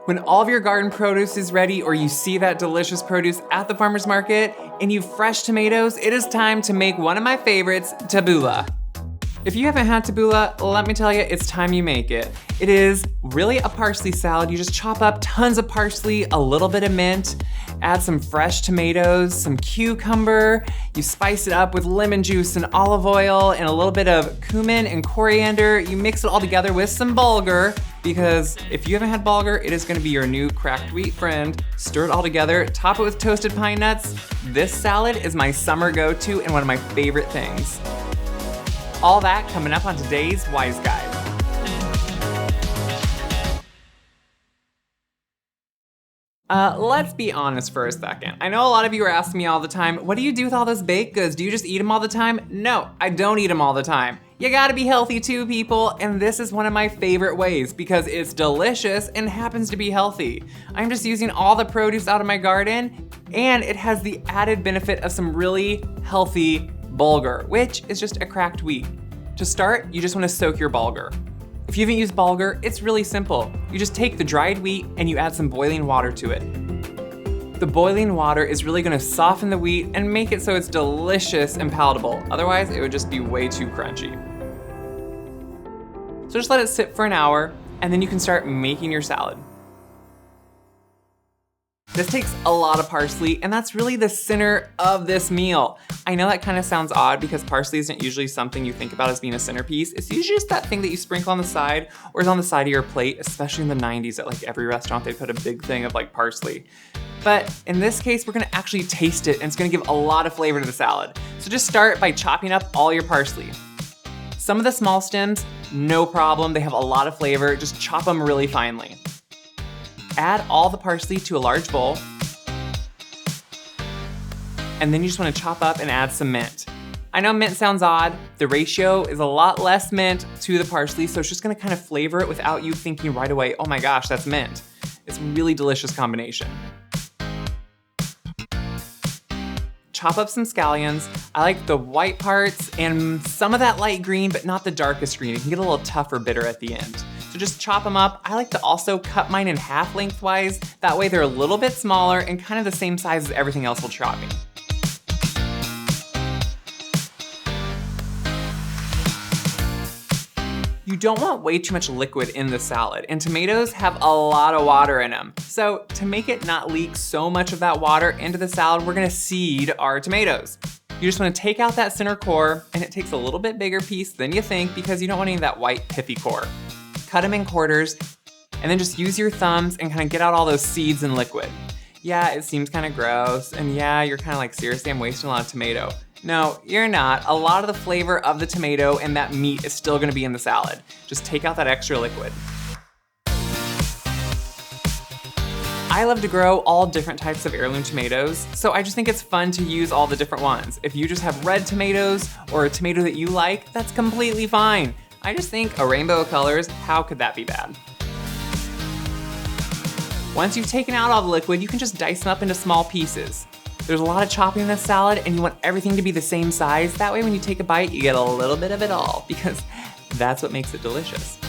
When all of your garden produce is ready or you see that delicious produce at the farmer's market and you've fresh tomatoes, it is time to make one of my favorites, tabbouleh. If you haven't had tabbouleh, let me tell you, it's time you make it. It is really a parsley salad. You just chop up tons of parsley, a little bit of mint, add some fresh tomatoes, some cucumber, you spice it up with lemon juice and olive oil and a little bit of cumin and coriander. You mix it all together with some bulgur, because if you haven't had bulgur, it is gonna be your new cracked wheat friend. Stir it all together, top it with toasted pine nuts. This salad is my summer go-to and one of my favorite things. All that coming up on today's Wise Guide. Let's be honest for a second. I know a lot of you are asking me all the time, what do you do with all those baked goods? Do you just eat them all the time? No, I don't eat them all the time. You gotta be healthy too, people, and this is one of my favorite ways because it's delicious and happens to be healthy. I'm just using all the produce out of my garden, and it has the added benefit of some really healthy bulgur, which is just a cracked wheat. To start, you just wanna soak your bulgur. If you haven't used bulgur, it's really simple. You just take the dried wheat and you add some boiling water to it. The boiling water is really gonna soften the wheat and make it so it's delicious and palatable. Otherwise, it would just be way too crunchy. So just let it sit for an hour, and then you can start making your salad. This takes a lot of parsley, and that's really the center of this meal. I know that kind of sounds odd because parsley isn't usually something you think about as being a centerpiece. It's usually just that thing that you sprinkle on the side or is on the side of your plate, especially in the 90s at like every restaurant, they put a big thing of like parsley. But in this case, we're gonna actually taste it and it's gonna give a lot of flavor to the salad. So just start by chopping up all your parsley. Some of the small stems, no problem, they have a lot of flavor, just chop them really finely. Add all the parsley to a large bowl. And then you just wanna chop up and add some mint. I know mint sounds odd. The ratio is a lot less mint to the parsley, so it's just gonna kind of flavor it without you thinking right away, oh my gosh, that's mint. It's a really delicious combination. Chop up some scallions. I like the white parts and some of that light green, but not the darkest green. It can get a little tough or bitter at the end. So just chop them up. I like to also cut mine in half lengthwise. That way they're a little bit smaller and kind of the same size as everything else we're chopping. You don't want way too much liquid in the salad, and tomatoes have a lot of water in them. So to make it not leak so much of that water into the salad, we're gonna seed our tomatoes. You just wanna take out that center core, and it takes a little bit bigger piece than you think because you don't want any of that white piffy core. Cut them in quarters, and then just use your thumbs and kind of get out all those seeds and liquid. Yeah, it seems kind of gross, and yeah, you're kind of like, seriously, I'm wasting a lot of tomato. No, you're not. A lot of the flavor of the tomato and that meat is still gonna be in the salad. Just take out that extra liquid. I love to grow all different types of heirloom tomatoes, so I just think it's fun to use all the different ones. If you just have red tomatoes or a tomato that you like, that's completely fine. I just think a rainbow of colors, how could that be bad? Once you've taken out all the liquid, you can just dice them up into small pieces. There's a lot of chopping in this salad and you want everything to be the same size. That way when you take a bite, you get a little bit of it all because that's what makes it delicious.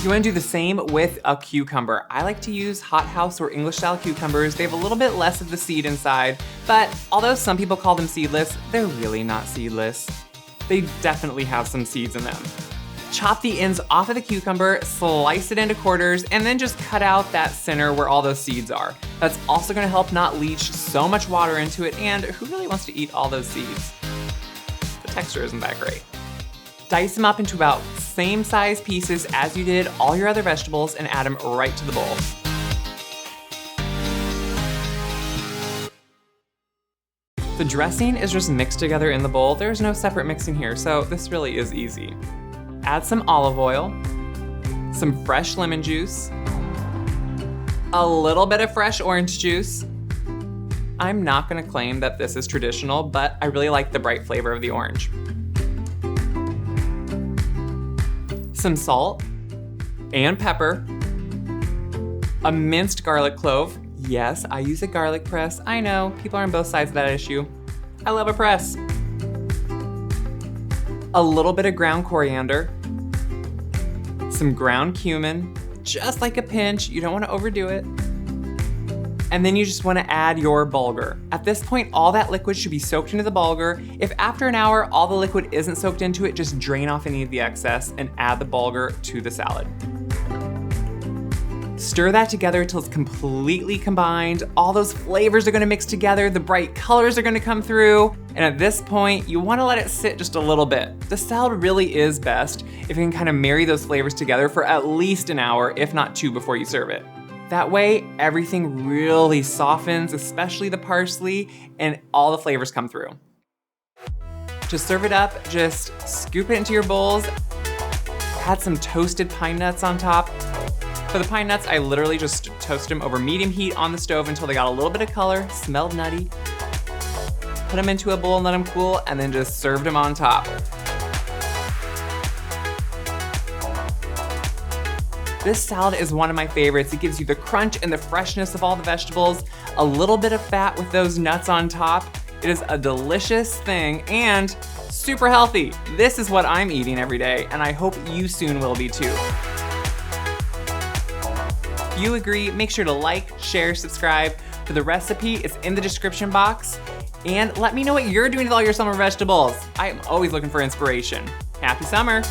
You wanna do the same with a cucumber. I like to use hothouse or English style cucumbers. They have a little bit less of the seed inside, but although some people call them seedless, they're really not seedless. They definitely have some seeds in them. Chop the ends off of the cucumber, slice it into quarters, and then just cut out that center where all those seeds are. That's also gonna help not leach so much water into it, and who really wants to eat all those seeds? The texture isn't that great. Dice them up into about same size pieces as you did all your other vegetables and add them right to the bowl. The dressing is just mixed together in the bowl. There's no separate mixing here, so this really is easy. Add some olive oil, some fresh lemon juice, a little bit of fresh orange juice. I'm not gonna claim that this is traditional, but I really like the bright flavor of the orange. Some salt and pepper, a minced garlic clove. Yes, I use a garlic press. I know, people are on both sides of that issue. I love a press. A little bit of ground coriander, some ground cumin, just like a pinch. You don't want to overdo it. And then you just want to add your bulgur. At this point, all that liquid should be soaked into the bulgur. If after an hour all the liquid isn't soaked into it, just drain off any of the excess and add the bulgur to the salad. Stir that together until it's completely combined. All those flavors are gonna mix together, the bright colors are gonna come through, and at this point, you wanna let it sit just a little bit. The salad really is best if you can kind of marry those flavors together for at least an hour, if not 2 before you serve it. That way, everything really softens, especially the parsley, and all the flavors come through. To serve it up, just scoop it into your bowls, add some toasted pine nuts on top. For the pine nuts, I literally just toast them over medium heat on the stove until they got a little bit of color, smelled nutty. Put them into a bowl and let them cool, and then just served them on top. This salad is one of my favorites. It gives you the crunch and the freshness of all the vegetables, a little bit of fat with those nuts on top. It is a delicious thing and super healthy. This is what I'm eating every day, and I hope you soon will be too. If you agree, make sure to like, share, subscribe. For the recipe, it's in the description box. And let me know what you're doing with all your summer vegetables. I am always looking for inspiration. Happy summer.